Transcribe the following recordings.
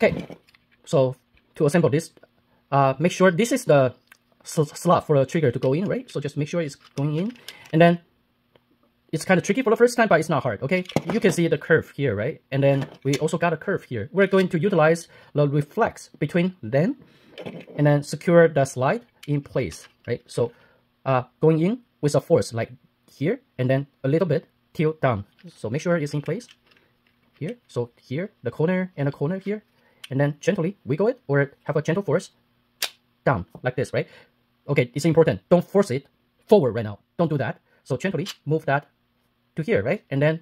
Okay, so to assemble this, make sure this is the slot for the trigger to go in, right? So just make sure it's going in, and then it's kind of tricky for the first time, but it's not hard, okay? You can see the curve here, right? And then we also got a curve here. We're going to utilize the reflex between them, and then secure the slide in place, right? So going in with a force like here, and then a little bit tilt down. So make sure it's in place here. So here, the corner and the corner here, and then gently wiggle it, or have a gentle force down like this, right? Okay, it's important. Don't force it forward right now. Don't do that. So gently move that to here, right? And then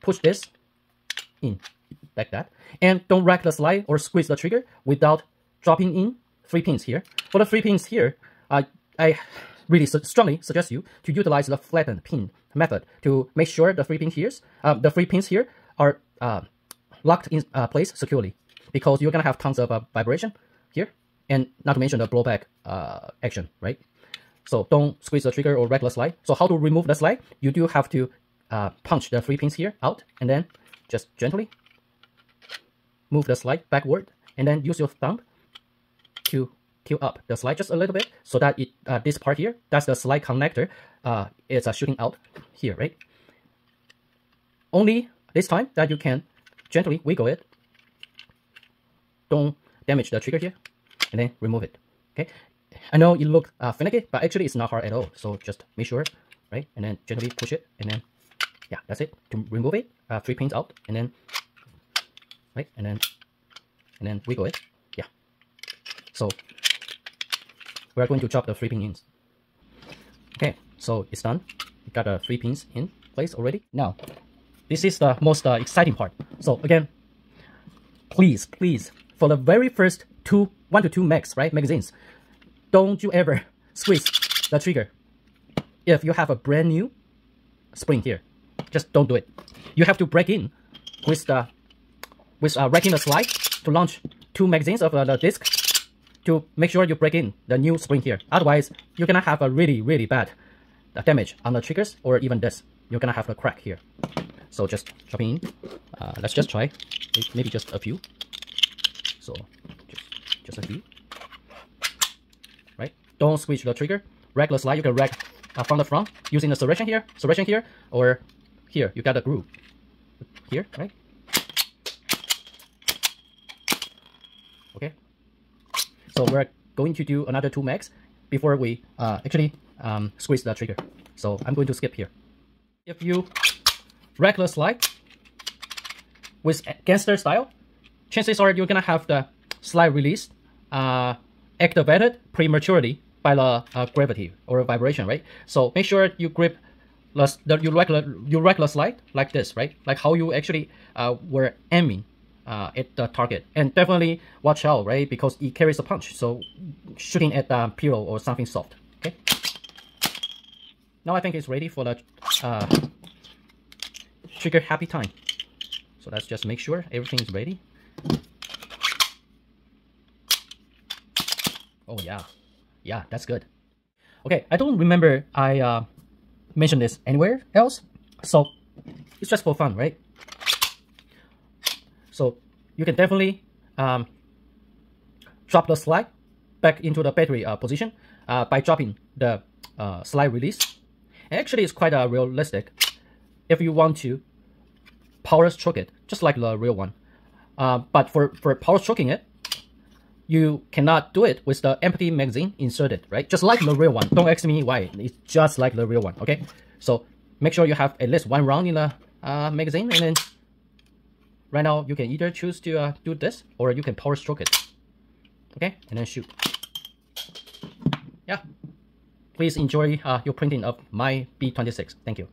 push this in like that. And don't rack the slide or squeeze the trigger without dropping in 3 pins here. For the 3 pins here, I really strongly suggest you to utilize the flattened pin method to make sure the 3 pins here are locked in place securely, because you're gonna have tons of vibration here, and not to mention the blowback action, right? So don't squeeze the trigger or rack the slide. So how to remove the slide? You do have to punch the 3 pins here out, and then just gently move the slide backward, and then use your thumb to tilt up the slide just a little bit, so that it this part here, that's the slide connector, is shooting out here, right? Only this time that you can gently wiggle it. Don't damage the trigger here, and then remove it. Okay, I know it looks finicky, but actually it's not hard at all. So just make sure, right? And then gently push it, and then yeah, that's it. To remove it, 3 pins out, and then right, and then wiggle it. Yeah. So we are going to drop the 3 pin in. Okay, so it's done. We got the 3 pins in place already. Now, this is the most exciting part. So again, please, for the very first 1 to 2 mags, right, magazines, don't you ever squeeze the trigger. If you have a brand new spring here, just don't do it. You have to break in with racking the slide to launch 2 magazines of the disc, to make sure you break in the new spring here. Otherwise, you're gonna have a really bad damage on the triggers, or even this. You're gonna have a crack here. So just drop in. Let's just try, maybe just a few. So just a few. Right? Don't squeeze the trigger. Rack the slide. You can rack from the front using the serration here, or here. You got a groove here, right? Okay. So we're going to do another 2 mags before we actually squeeze the trigger. So I'm going to skip here. If you rack the slide with gangster style, chances are you're gonna have the slide release activated prematurely by the gravity or vibration, right? So make sure you grip you rack the slide like this, right? Like how you actually were aiming at the target. And definitely watch out, right? Because it carries a punch. So shooting at the pillow or something soft. Okay. Now I think it's ready for the trigger happy time. So let's just make sure everything is ready. Oh yeah, that's good. Okay, I don't remember I mentioned this anywhere else, so it's just for fun, right? So you can definitely drop the slide back into the battery position by dropping the slide release. And actually, it's quite realistic if you want to power stroke it, just like the real one. But for power stroking it, you cannot do it with the empty magazine inserted, right? Just like the real one. Don't ask me why. It's just like the real one, okay? So make sure you have at least 1 round in the magazine, and then right now you can either choose to do this, or you can power stroke it, okay? And then shoot. Yeah. Please enjoy your printing of my B26. Thank you.